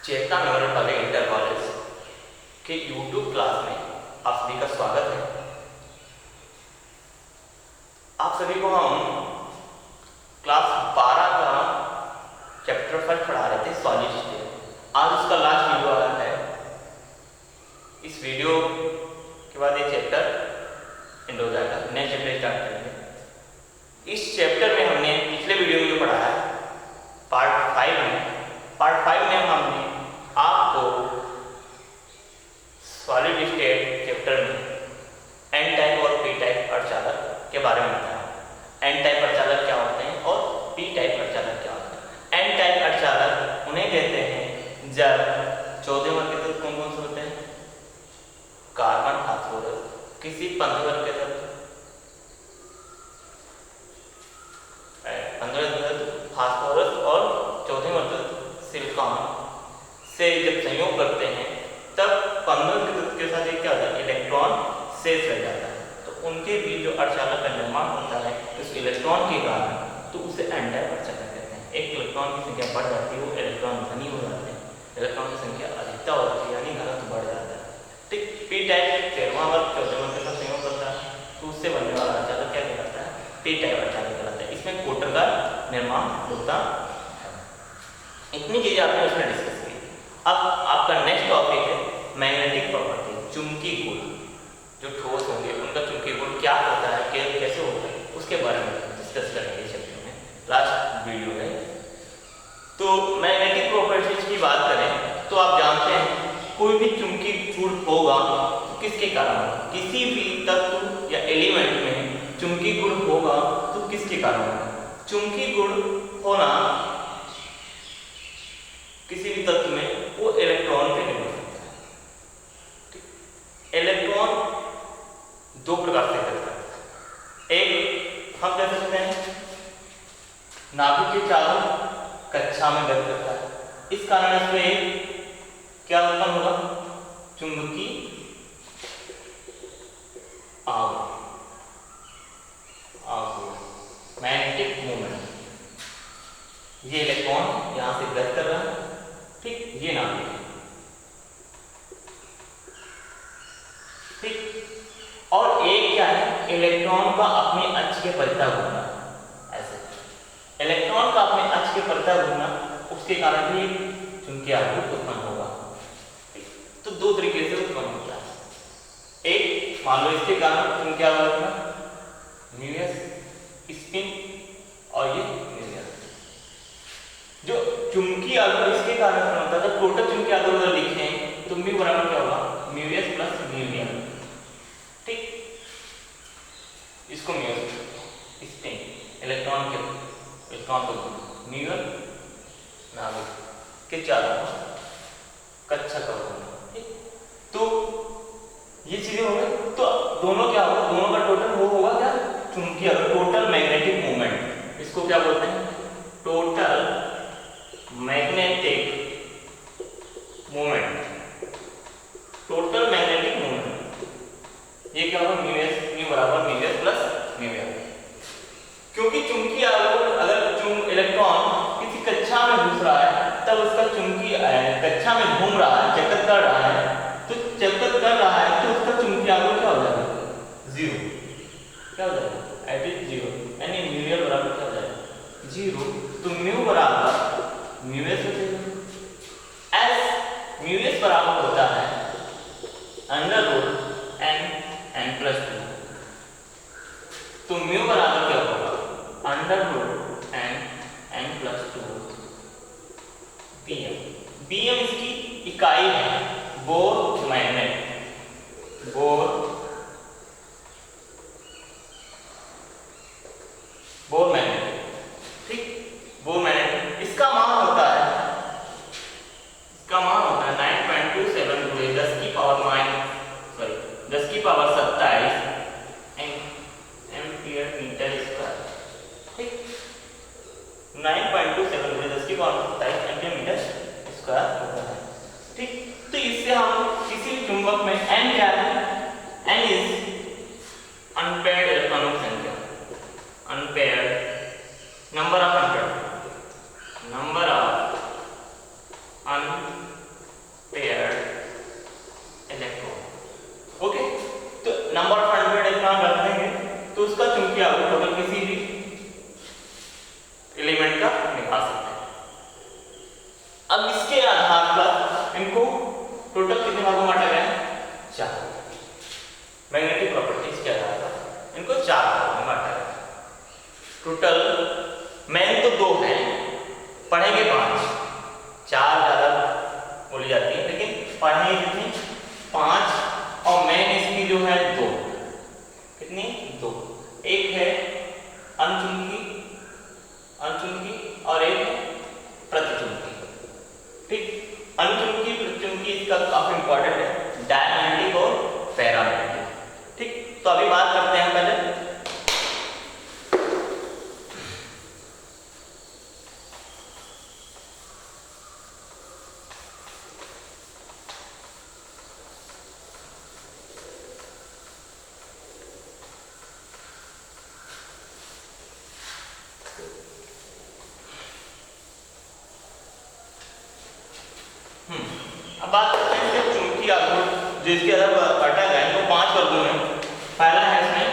चेतना memorial public inter college के YouTube class में आप सभी का स्वागत है। आप सभी को हम क्लास 12 का चैप्टर 5 पढ़ा रहे थे, सॉलिड स्टेट। आज उसका लास्ट वीडियो आ रहा है। इस वीडियो के बाद ये चैप्टर एंड हो जाएगा, नया चैप्टर स्टार्ट करेंगे। इस चैप्टर में हमने पिछले वीडियो में जो पढ़ा है पार्ट 5 में हमने आपको सॉलिड स्टेट चैप्टर में एन टाइप और पी टाइप अर्धचालक के बारे में बताया। एन टाइप अर्धचालक क्या होते हैं और पी टाइप अर्धचालक क्या होते हैं। एन टाइप अर्धचालक उन्हें कहते हैं जब चौथे वर्ग के तत्व कौन कौन से होते हैं? Carbon, phosphorus. किसी पंद्रह वर्ग के तत्व फास्फोरस और चौथे वर्ग सिलिकॉन से जब संयोग करते हैं तब 15 के तत्व के साथ क्या होता है? इलेक्ट्रॉन शेष रह जाता है। तो उनके बीच जो अर्धचालक का निर्माण होता है उस इलेक्ट्रॉन के कारण, तो उसे एन टाइप अर्धचालक कहते हैं। एक इलेक्ट्रॉन की संख्या बढ़ जाती है, वो इलेक्ट्रॉन धनी हो जाते हैं। इलेक्ट्रॉन की संख्या अधिकता हो जाती है, यानी घनत्व बढ़ जाता है। ठीक, पी टाइप 13वां वर्ग चौथे वर्ग के साथ संयोग करता है, तो उससे बनने वाला अर्धचालक क्या कहलाता है? पी टाइप अर्धचालक कहलाता है। इसमें कोटर का निर्माण होता है। इतनी चीजें आपने उसमें डिस्कस की। अब आपका नेक्स्ट टॉपिक है मैग्नेटिक प्रॉपर्टी, चुंबकीय गुण। जो ठोस होंगे उनका चुंबकीय गुण क्या होता है, कैसे होता है, उसके बारे में डिस्कस करेंगे चैप्टर में, लास्ट वीडियो है। तो मैग्नेटिक प्रॉपर्टीज की बात करें तो आप जानते हैं कोई भी चुंबकीय गुण होगा तो किसके कारण होगा? किसी भी तत्व या एलिमेंट में चुंबकीय गुण होगा तो किसके कारण होगा? चुंबकीय गुण होना किसी भी तत्व में वो इलेक्ट्रॉन पे निर्भर करता है। इलेक्ट्रॉन दो प्रकार से करता है। एक हम कह सकते हैं नाभिक के चारों कक्षा में गति करता है। इस कारण इसमें क्या उत्पन्न होगा? चुंबकीय आवेश, मैग्नेटिक मूवमेंट। ये इलेक्ट्रॉन यहां से गति कर रहा है, ठीक, ये नाभिक है, ठीक। और एक क्या है? इलेक्ट्रॉन का अपने अक्ष के परितः घूमना। ऐसे इलेक्ट्रॉन का अपने अक्ष के परितः घूमना, उसके कारण भी चुंबकीय आवेश उत्पन्न होगा। तो दो तरीके से उत्पन्न होता है। एक मान लो इसके कारण चुंबकीय आवेश न्यूक्लियस स्पिन, और ये न्यूक्लियस जो चुंबकीय आवेश इसके कारण उत्पन्न होता है। तो टोटल चुंबकीय आवेश अगर लिखें तो म्यू बराबर क्या होगा? म्यूएस प्लस म्यूएम, ठीक। इसको म्यू स्पिन इलेक्ट्रॉन को म्यूएम नाभिक के चारों कक्षा का होगा, ठीक। तो ये चीजें हो गई। तो दोनों क्या होगा? दोनों का टोटल वो होगा क्या? चुंबकीय टोटल मैग्नेटिक मूवमेंट। इसको क्या बोलते हैं? Total magnetic movement. Total magnetic movement ये क्या होगा? म्यू बराबर म्यूएस प्लस म्यूएम। क्योंकि चुंबकीय आवेश अगर इलेक्ट्रॉन किसी कक्षा में घुस रहा है तब उसका चुंबकीय कक्षा में घूम रहा है, चक्कर कर रहा है, तो चक्कर कर रहा है तो उसका चुंबकीय आवेश क्या हो जाएगा? जीरो। क्या हो जाएगा? एट इज जीरो, यानी म्यूएल बराबर क्या हो जाएगा? जीरो। तो म्यू बराबर म्यूएस हो जाएगा। एस म्यूएस बराबर होता है अंडर रूट एन प्लस 2। तो म्यू बराबर क्या होगा? Under root n plus 2 BM. BM इसकी इकाई है, बोर मैग्नेट। बोर मैग्नेट, ठीक। बोर मैग्नेट इसका मान होता है 9.27 गुणे 10 की पावर 27 एम्पियर मीटर स्क्वायर, ठीक। 9.27 गुणे 10 की पावर 27 एम्पियर मीटर स्क्वायर होता है, ठीक। तो इससे हम किसी भी चुंबक में n क्या है? n इज अनपेयर्ड इलेक्ट्रॉनों की संख्या, unpaired number of unpaired, number of चुंबकीय आघूर्ण टोटल किसी भी एलिमेंट का निकाल सकते हैं। अब इसके आधार पर इनको टोटल कितने भागों में बांटा गया है? 4। मैग्नेटिक प्रॉपर्टीज के आधार पर इनको 4 भागों में बांटा गया। टोटल मेन तो 2 है, पढ़ेंगे 5, 4 ज्यादा बोली जाती है, लेकिन पढ़ेंगे कितनी? 5। और मेन इसकी जो है 2, कितनी? 2। एक है अनुचुंबकी और एक है प्रतिचुंबकी। ठीक, अनुचुंबकी प्रतिचुंबकी इसका काफी इंपॉर्टेंट है, डायमैग्नेटिक और पैरामैग्नेटिक। ठीक, तो अभी बात करते हैं पहले अब बात करते हैं कि चुंबकीय आघूर्ण जो इसके अंदर काटा गया है वो 5 वर्गों में। पहला है इसमें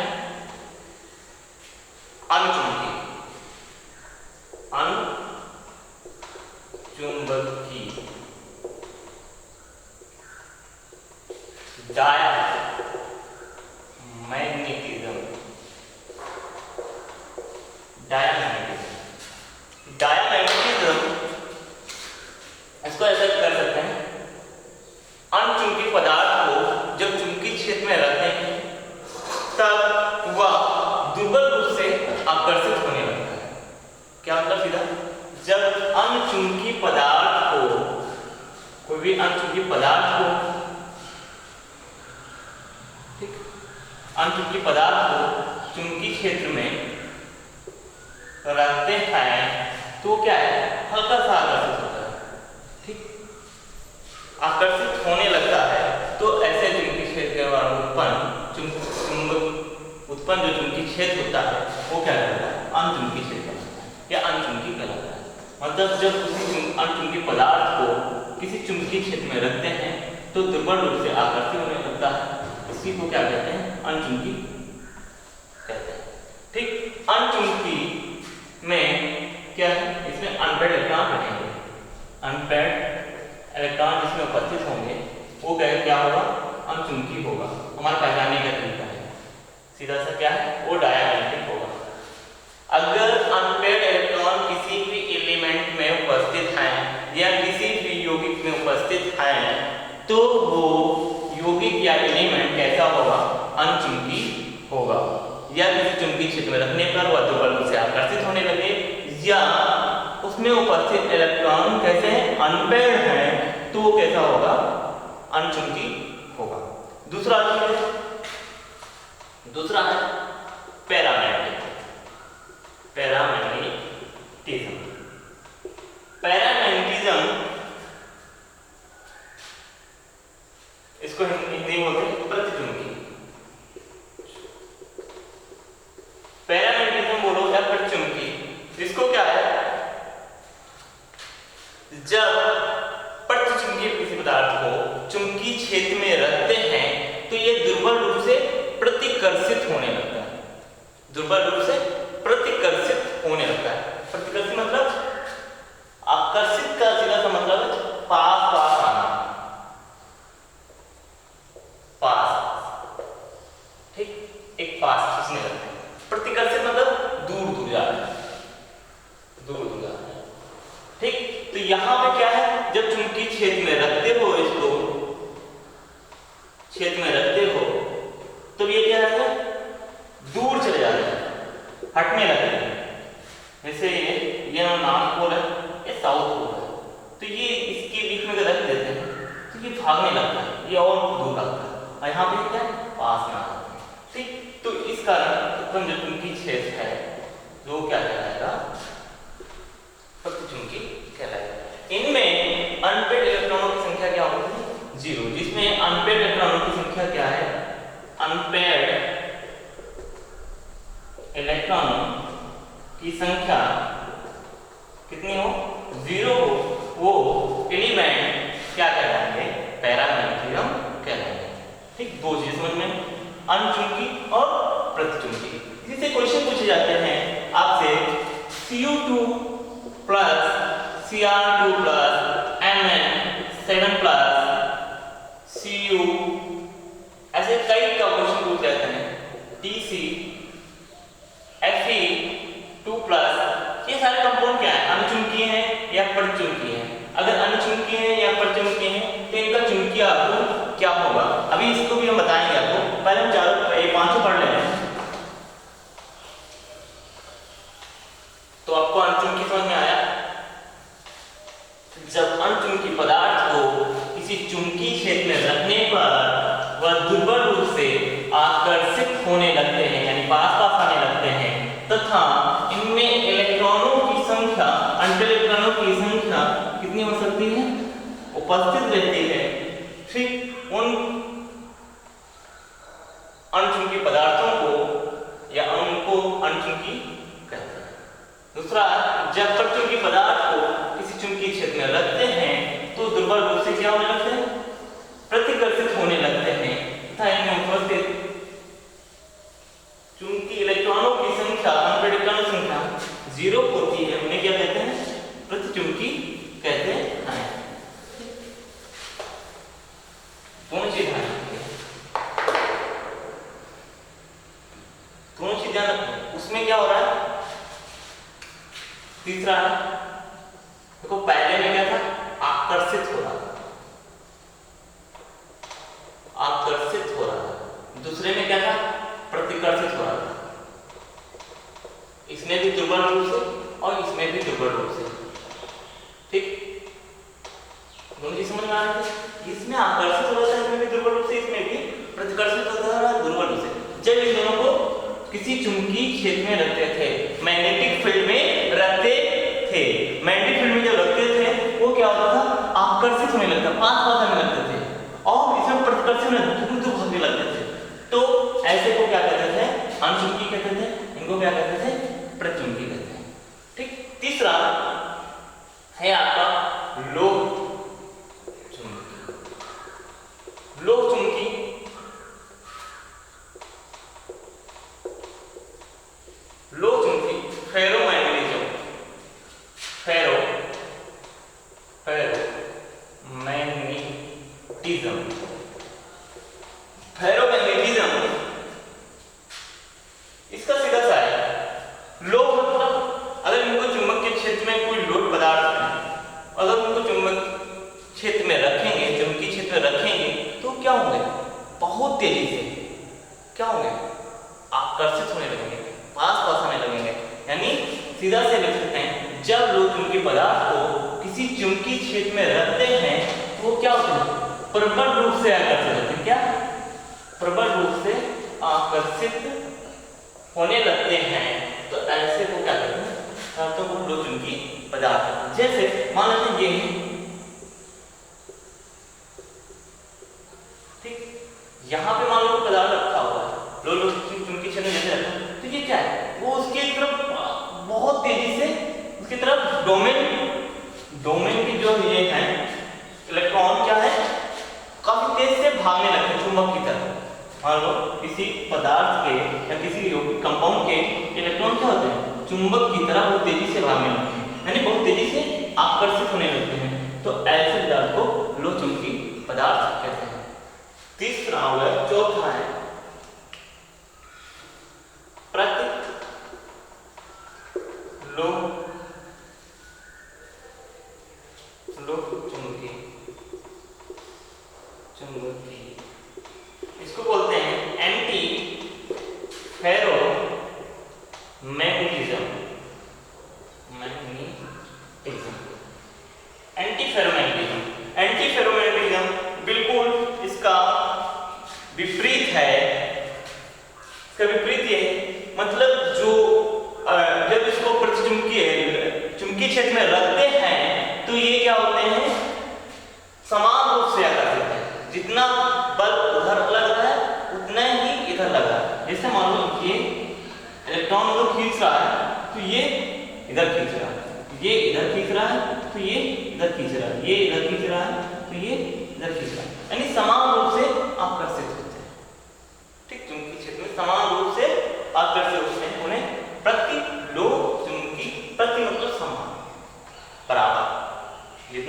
अनुचुंबकीय, डायमैग्नेटिज्म इसको ऐसा कर सकते हैं, अनचुंबकीय पदार्थ को जब चुंबकीय क्षेत्र में रखते हैं तब वह दुर्बल रूप से आकर्षित होने लगता है। क्या मतलब सीधा? जब अनचुंबकीय पदार्थ को, कोई भी अनचुंबकीय पदार्थ को, ठीक, अनचुंबकीय पदार्थ को चुंबकीय क्षेत्र में रखते हैं तो क्या है? हल्का सा आकर्षित होता है। ठीक, आकर्षित होने लगता है तो ऐसे चुंबकीय क्षेत्र के द्वारा उत्पन्न जो चुंबकीय क्षेत्र होता है वो क्या कहलाता है? अनचुंबकीय क्षेत्र कहलाता है या अनचुंबकीय कहलाता है। मतलब जब किसी अनचुंबकीय पदार्थ को किसी चुंबकीय क्षेत्र में रखते हैं तो दुर्बल रूप से आकर्षित होने लगता है, इसी को क्या कहते हैं? अनचुंबकीय कहते हैं। ठीक, अनचुंबकीय में क्या है? इसमें अनपेयर्ड इलेक्ट्रॉन रहेंगे। अनपेयर्ड इलेक्ट्रॉन जिसमें उपस्थित होंगे वो क्या होगा? अनचुंबकीय होगा। हमारा पहचानने का तरीका है सीधा सा क्या है? वो डायमैग्नेटिक होगा। अगर अनपेयर्ड इलेक्ट्रॉन किसी भी एलिमेंट में उपस्थित हैं या किसी भी यौगिक में उपस्थित हैं तो वो यौगिक या एलिमेंट कैसा होगा? अनचुंबकीय होगा, या किसी चुंबकीय क्षेत्र में रखने पर वह दुर्बल रूप से आकर्षित होने लगे, या उसमें उपस्थित इलेक्ट्रॉन कैसे हैं? अनपेयर्ड हैं तो वो कैसा होगा? अनचुंबकीय होगा। दूसरा है पैरामैग्नेटिज्म। इसको हिंदी में बोलते हैं प्रतिचुंबकी। पैरामैग्नेटिज्म बोलो या प्रतिचुंबकी, इसको क्या है? जब प्रतिचुंबकीय किसी पदार्थ को चुंबकीय क्षेत्र में रखते हैं तो ये दुर्बल रूप से प्रतिकर्षित होने लगता है। दुर्बल रूप से प्रतिकर्षित होने लगता है। प्रतिकर्षित मतलब आकर्षित का सीधा सा मतलब पास पास आना, पास। ठीक, एक पास खींचने लगते हैं। प्रतिकर्षित मतलब दूर दूर जा रहा है, दूर दूर जा रहा है। ठीक, तो यहां पे क्या है? जब चुंबकीय क्षेत्र में रखते हो, इसको क्षेत्र में रखते हो तो ये क्या है? दूर चले जाते हैं, हटने लगते हैं। जैसे ये नॉर्थ पोल है, ये साउथ पोल है, तो ये इसके बीच में रख देते हैं तो ये भागने लगता है, ये और दूर भागता है, और यहाँ पे क्या है? पास में आता है। ठीक, तो इस कारण उत्पन्न जो चुंबकीय क्षेत्र है जो क्या कहलाएगा? प्रतिचुंबकीय कहलाएगा। इनमें अनपेयर्ड इलेक्ट्रॉनों की संख्या क्या होगी? 0। जिसमें अनपेयर्ड इलेक्ट्रॉनों की संख्या क्या है? अनपेयर्ड इलेक्ट्रॉनों की संख्या कितनी हो? 0 हो, वो एलिमेंट क्या कहलाएंगे? पैरामैग्नेटिज्म कहलाएंगे। ठीक, दो चीज समझ में, अनचुंबकीय और प्रतिचुंबकीय। इसी से क्वेश्चन क्वेश्चन पूछे जाते हैं आपसे Cu2 plus Cr2 plus Mn7 plus Cu, ऐसे कई का क्वेश्चन पूछ जाते हैं। Tc Fe2 प्लस, ये सारे कंपाउंड क्या है, अनुचुंबकीय हैं या परिचुंबकीय हैं? अगर अनुचुंबकीय हैं या परिचुंबकीय हैं तो इनका चुंबकीय आघूर्ण क्या होगा, अभी इसको भी हम बताएंगे आपको। पहले हम चारों पांचों पढ़ लेते हैं तो आपको अनुचुंबकीय समझ में आया। जब अनुचुंबकीय पदार्थ को किसी चुंबकीय क्षेत्र में रखने पर वह दुर्बल रूप से आकर्षित होने लगते हैं, यानी पास पास आने लगते हैं, तथा इनमें इलेक्ट्रॉनों की संख्या, अंतरिलेक्ट्रॉनों की संख्या कितनी हो सकती है, उपस्थित रहती है। ठीक उन अनुचुंबकीय पदार्थों को या उनको अनुचुंबकीय कहते हैं। दूसरा, जब परिचुंबकीय पदार्थ को किसी चुंबकीय क्षेत्र में रखते हैं तो दुर्बल रूप से क्या होने लगते हैं, प्रतिकर्षित होने लगते हैं तथा इनमें उपस्थित चुंबकीय इलेक्ट्रॉनों की संख्या, अनप्रैक्टिकल संख्या 0 होती है, उन्हें क्या कहते हैं, प्रतिचुंबकीय कहते हैं। दोनों चीज ध्यान रखो, उसमें क्या हो रहा है। तीसरा देखो, पहले में क्या था, आकर्षित हो रहा था, आकर्षित हो रहा था। दूसरे में क्या था, प्रतिकर्षित हो रहा था। इसमें भी दुर्बल रूप से और इसमें भी दुर्बल रूप से। ठीक, दोनों चीज समझ में आ रही है। इसमें आकर्षित हो रहा था, इसमें भी दुर्बल रूप से, इसमें भी प्रतिकर्षित होता है दुर्बल रूप से। जब इन दोनों को किसी चुंबकीय क्षेत्र में रखते थे, मैग्नेटिक फील्ड में रखते थे, मैग्नेटिक फील्ड में जब रखते थे वो क्या होता था, आकर्षित होने लगता, पास पास आने लगते थे, और इसमें प्रतिकर्षण दूर दूर भागने लगते थे। तो ऐसे को क्या कहते थे, अनुचुंबकीय कहते थे, इनको क्या कहते थे, प्रतिचुंबकीय कहते हैं। ठीक, तीसरा है आपका लोह चुंबकीय। लोह चुंबकीय फेरोमैग्नेटिज्म, फेरोमैग्नेटिज्म इसका सीधा सा है। लोह मतलब अगर इनको चुंबक के क्षेत्र में कोई लोड पदार्थ है, अगर उनको चुंबक क्षेत्र में रखेंगे, चुंबकीय क्षेत्र में रखेंगे तो क्या होंगे, बहुत तेजी से क्या होंगे, आकर्षित होने लगेंगे, पास पास आने लगेंगे। यानी सीधा से लिख सकते हैं, जब लोग चुंबकीय पदार्थ को किसी चुंबकीय क्षेत्र में रखते हैं तो वो क्या होते हैं, प्रबल रूप से आकर्षित होते हैं। क्या, प्रबल रूप से आकर्षित होने लगते हैं। तो ऐसे को क्या कहते हैं, तो वो लोह चुंबकीय पदार्थ। जैसे मान लेते हैं ये, ठीक, यहाँ पे मान लो पदार्थ रखा हुआ है, लोह चुंबकीय क्षेत्र में जैसे रखा, तो ये क्या है, वो उसके तरफ बहुत तेजी से उसकी तरफ डोमेन की जो ये है इलेक्ट्रॉन क्या है, काफी तेज से भागने लगते हैं चुंबक की तरफ। मान लो किसी पदार्थ के या किसी कंपाउंड के इलेक्ट्रॉन क्या होते हैं, चुंबक की तरह बहुत तेजी से भागने लगते हैं, यानी बहुत तेजी से आकर्षित होने लगते हैं। तो ऐसे पदार्थ को लोह चुंबकीय पदार्थ कहते हैं। तीसरा हो गया, चौथा है चुंबकीय, इसको बोलते हैं antiferromagnetism. Antiferromagnetism बिल्कुल इसका विपरीत है। इसका विपरीत ये मतलब जो जब इसको चुंबकीय क्षेत्र में रखते हैं तो ये क्या होते हैं, समान रूप से आकर्षित है। जितना बल उधर लग रहा है उतना ही इधर लग रहा है। जैसे मान लो ये इलेक्ट्रॉन को खींच रहा है तो ये इधर खींच रहा है, ये इधर खींच रहा है तो ये इधर खींच रहा है, ये इधर खींच रहा है तो ये इधर खींच रहा है, यानी समान रूप से आकर्षित होते हैं। ठीक, चुंबकीय क्षेत्र में समान रूप से आकर्षित होते हैं, उन्हें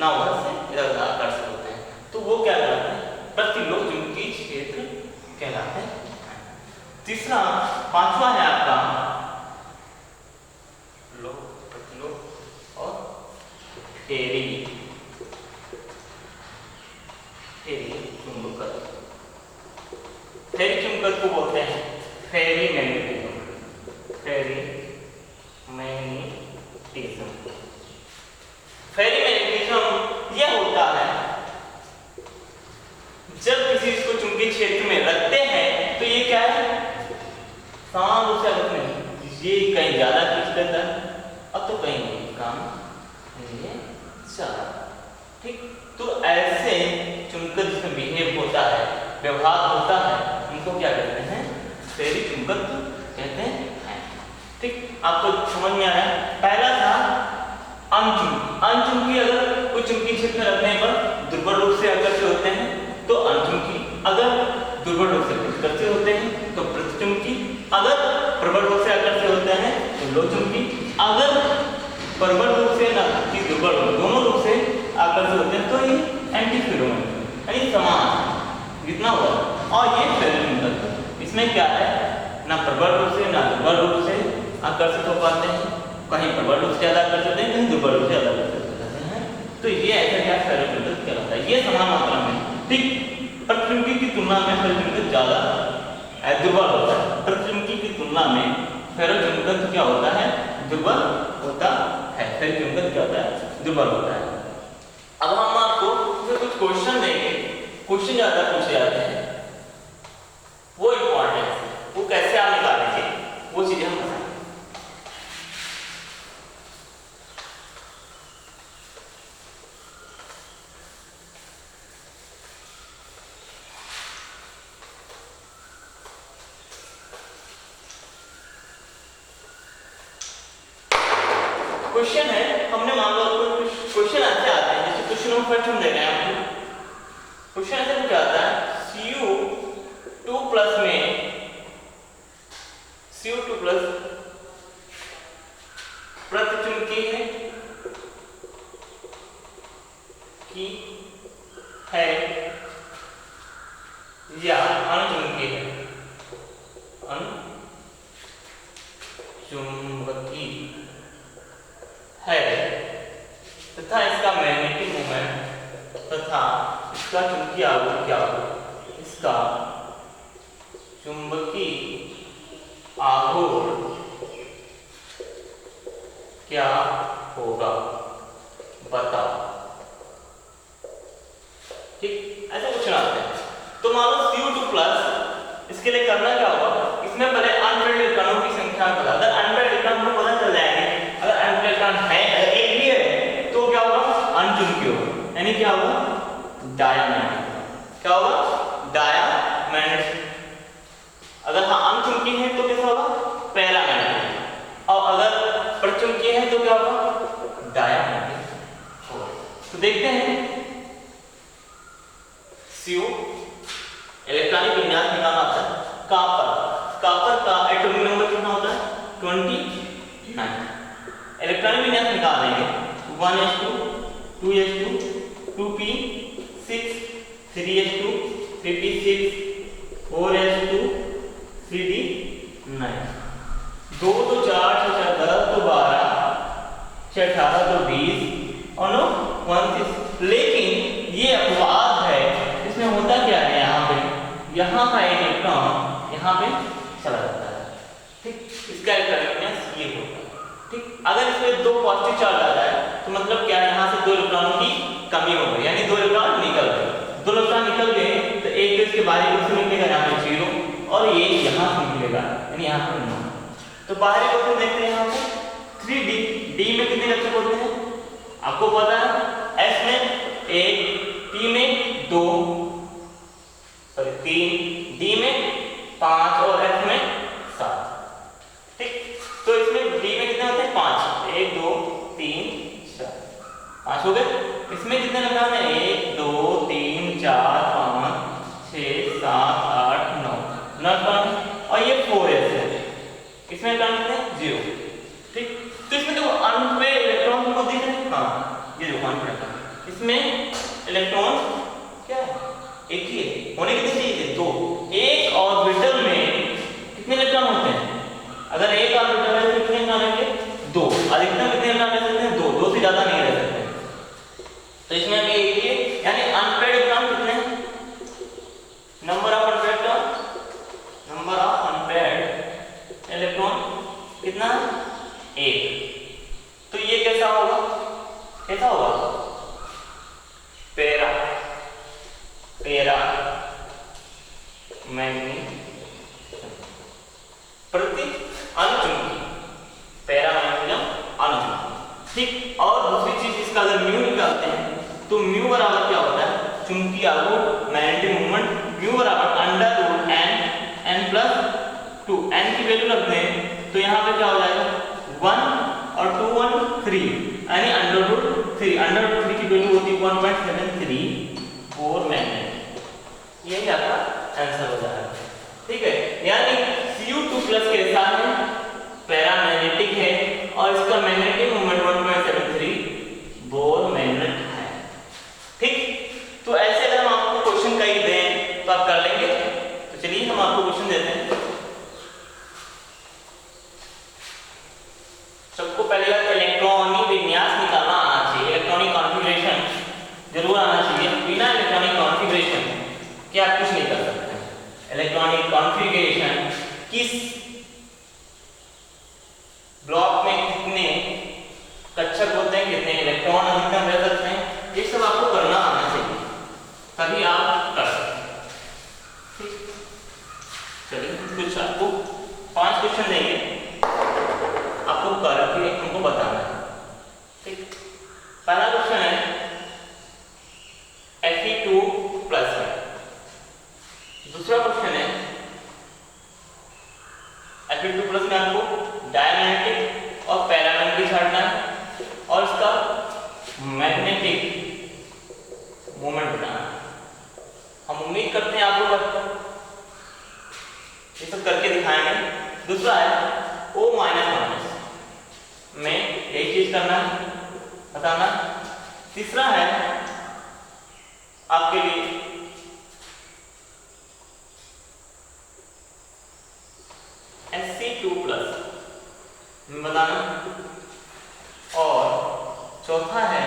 ना उधर से इधर आकर्षित होते हैं, तो वो क्या कहलाते हैं? प्रतिलोक चुंबकीय क्षेत्र कहलाते हैं। तीसरा, पांचवा है आपका लोक, प्रतिलोक और फेरी चुंबकत्व। फेरी चुंबकत्व को बोलते हैं फेरी मैग्नेटिज्म। फेरी मैग्नेटिज्म यह होता है जब किसी चीज को चुंबकीय क्षेत्र में रखते हैं तो ये क्या है, समान रूप से रखते हैं, ये कहीं ज्यादा खींच लेता है अब तो कहीं कम, ये ज्यादा। ठीक, तो ऐसे चुंबकत्व जिसमें बिहेव होता है, व्यवहार होता है, उनको क्या कहते हैं? फेरी चुंबकत्व कहते हैं। ठीक, आपको समझ में आया? पहला था अनचुंबकीय, अगर कुछ चुंबकीय क्षेत्र में रखने पर दुर्बल रूप से आकर्षित होते हैं तो अनचुंबकीय, अगर दुर्बल रूप से आकर्षित होते हैं तो प्रतिचुंबकीय, अगर प्रबल रूप से आकर्षित होते हैं तो लोचुंबकीय, अगर प्रबल रूप से ना कि दुर्बल दोनों रूप से आकर्षित होते हैं तो ये एंटीफेरोमोन, यानी समान जितना होगा। और ये फेरी चुंबकत्व, इसमें क्या है, ना प्रबल रूप से ना दुर्बल रूप से आकर्षित हो पाते हैं, कहीं प्रबल रूप से ज्यादा आकर्षित होते हैं, कहीं दुर्बल रूप से ज्यादा आकर्षित हो जाते हैं। तो ये ऐसा क्या फेरी चुंबकत्व कहलाता है। ये समान मात्रा में, ठीक, प्रतिचुंबकीय की तुलना में फेरी चुंबकत्व ज्यादा दुर्बल होता है। प्रतिचुंबकीय की तुलना में फेरी चुंबकत्व क्या होता है? दुर्बल होता है। फेरी चुंबकत्व क्या होता है? दुर्बल होता है। अब हम आपको कुछ क्वेश्चन देंगे, क्वेश्चन ज्यादा पूछे जाते हैं, वो इंपॉर्टेंट है, वो कैसे आप निकालेंगे वो चीजें हम बताएंगे। क्वेश्चन है, हमने मान लो क्वेश्चन ऐसे आते हैं, जैसे क्वेश्चन नंबर फर्स्ट हम देख रहे हैं आपको। क्वेश्चन ऐसे क्या आता है, Cu2 प्लस में Cu2 प्लस प्रतिचुंबकीय है कि है या अणुचुंबकीय है? अणुचुंबकीय है तथा इसका मैग्नेटिक मोमेंट तथा इसका चुंबकीय आवेश क्या होगा? इसका चुंबकीय आघूर्ण क्या होगा, बताओ। ठीक, ऐसा क्वेश्चन आता है। तो मान लो Cu2 प्लस, इसके लिए करना क्या होगा, इसमें पहले अनपेयर्ड इलेक्ट्रॉनों की संख्या बता। अगर अनपेयर्ड इलेक्ट्रॉन हमको पता चल जाएंगे, अगर अनपेयर्ड इलेक्ट्रॉन है, एक भी है, तो क्या होगा? अनचुंबकीय होगा, यानी क्या होगा? डायमैग्नेटिक। क्या होगा? डायमैग्नेटिक। अगर हाँ अनचुंबकीय है तो कैसा होगा? पैरामैग्नेटिक। और अगर प्रतिचुंबकीय है तो क्या होगा? डायमैग्नेटिक होगा। तो देखते हैं, Cu इलेक्ट्रॉनिक विन्यास निकालना होता है। कॉपर का एटॉमिक नंबर कितना होता है? 29। इलेक्ट्रॉनिक विन्यास निकालेंगे 1s2 2s2 2p6 3s2 3p6 4s2 3d9 2 तो 4 6 10 तो 12 6 18 तो 20 और 9 29। लेकिन ये अपवाद है, इसमें होता क्या है, यहाँ का एक इलेक्ट्रॉन यहाँ पे चला जाता है। ठीक, इसका इलेक्ट्रॉनिक विन्यास ये होता है। ठीक, अगर इसमें 2 पॉजिटिव चार्ज आ जाए तो मतलब क्या है, यहाँ से 2 इलेक्ट्रॉनों की कमी हो गई, यानी 2 इलेक्ट्रॉन निकल गए। 2 इलेक्ट्रॉन निकल गए तो एक तो इसके बाहरी रूप से निकलेगा यहाँ पे 0 और ये यहाँ से निकलेगा, यानी यहाँ पे 9। तो बाहरी रूप से देखते हैं यहाँ पे 3d, d में कितने इलेक्ट्रॉन होते हैं आपको पता है, s में 1, p में 2 3, d में 5 और f में 7। ठीक, तो इसमें d में कितने होते हैं? 5, 1 2 3 4 5 हो गए। इसमें कितने इलेक्ट्रॉन है? 1 2 3 4 5 6 7 8 9 इलेक्ट्रॉन, और ये 4s है, इसमें इलेक्ट्रॉन कितने? 0। ठीक, तो इसमें जो अनपेयर्ड इलेक्ट्रॉन को दिख रहे हैं, हाँ ये जो अनपेयर्ड इसमें इलेक्ट्रॉन क्या है, एक ही है, होने कितने चाहिए थे, दो। एक ऑर्बिटल में कितने इलेक्ट्रॉन होते हैं, अगर एक ऑर्बिटल है तो कितने इलेक्ट्रॉन रहेंगे, दो। अधिकतम कितने इलेक्ट्रॉन रह सकते हैं, दो, दो से ज्यादा नहीं रह सकते। तो इसमें भी एक ही है, यानी अनपेयर्ड इलेक्ट्रॉन कितने, नंबर ऑफ अनपेयर्ड इलेक्ट्रॉन कितना, एक। तो ये कैसा होगा, कैसा होगा, पैरा मैग्नेटिज्म प्रति अनुचुंबकी, पैरा मैग्नेटिज्म अनुचुंबकी, ठीक। और दूसरी चीज इसका अगर म्यू निकालते हैं तो म्यू बराबर क्या होता है, चुंबकीय आघूर्ण मैग्नेटिक मूवमेंट, म्यू बराबर √n प्लस 2, n की वैल्यू रखते हैं तो यहाँ पे क्या हो जाएगा 1 और 2 1 3, यानी √3 की वैल्यू होती है 1.73 मैग्नेट। यही आपका आंसर हो जाएगा, ठीक है। यानी Cu2+ कैसा है, पैरामैग्नेटिक है और इसका मैग्नेटिक मोमेंट 1.73 बोर मैग्नेट है, ठीक। तो ऐसे अगर हम आपको क्वेश्चन कई दें तो आप कर लेंगे। तो चलिए हम आपको क्वेश्चन देते हैं। सबको पहले इलेक्ट्रॉनिक विन्यास निकालना आना चाहिए, इलेक्ट्रॉनिक कॉन्फ़िगरेशन जरूर आना चाहिए। बिना इलेक्ट्रॉनिक कॉन्फ़िगरेशन के आप कुछ नहीं कर सकते। इलेक्ट्रॉनिक कॉन्फ़िगरेशन किस ब्लॉक में कितने कक्षक होते हैं, कितने इलेक्ट्रॉन अधिकतम रह सकते हैं, ये सब आपको करना आना चाहिए, तभी आप कर सकते हैं, ठीक। चलिए कुछ आपको 5 क्वेश्चन देंगे, आपको करके हमको बताना है, ठीक। पहला क्वेश्चन है Fe2+ है। दूसरा क्वेश्चन है Fe2+ में आपको डायमैग्नेटिक और पैरामैग्नेटिक छांटना है और इसका मैग्नेटिक मोमेंट बनाना है। हम उम्मीद करते हैं आप लोग ये सब करके दिखाएंगे। दूसरा है O- में यही चीज करना है, बताना। तीसरा है आपके लिए Sc2+ में बताना, और चौथा है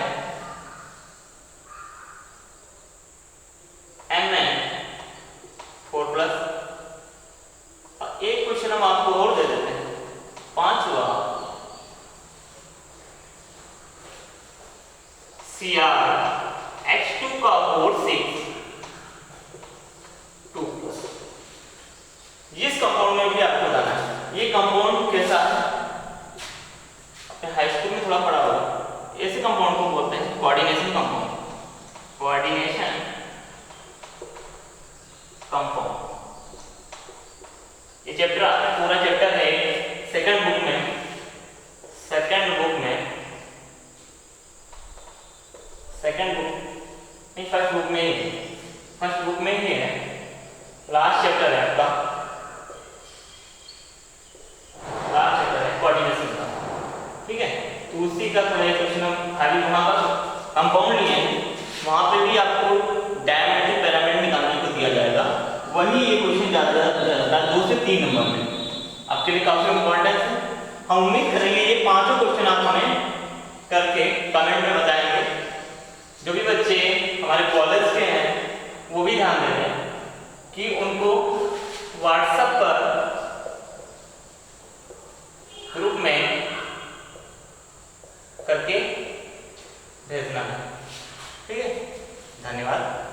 Mn4+। एक क्वेश्चन हम आपको और दे देते हैं, पांचवा CrH2 2+। इस कंपाउंड में भी आपको बताना है ये कंपाउंड कैसा है, अपने हाई स्कूल में थोड़ा पढ़ा होगा। ऐसे कंपाउंड को बोलते हैं कोऑर्डिनेशन कंपाउंड, ये चैप्टर आपका पूरा चैप्टर है सेकंड बुक में नहीं, फर्स्ट बुक में ही है, लास्ट चैप्टर है आपका, कोऑर्डिनेशन का, ठीक है। तो उसी का थोड़ा क्वेश्चन हम खाली वहां पर कंपाउंड लिए हैं, वहां पे भी आपको डायमैग्नेटिक पैरामैग्नेटिक निकालने को दिया जाएगा, वही ये क्वेश्चन ज्यादा 2 से 3 नंबर में आपके लिए काफी इंपॉर्टेंट है। हम उम्मीद करेंगे ये पांचों क्वेश्चन आप हमें करके कमेंट में बताएंगे। जो भी बच्चे हमारे कॉलेज के हैं वो भी ध्यान दे रहे हैं कि उनको व्हाट्सएप पर ग्रुप में करके भेजना है, ठीक है। धन्यवाद।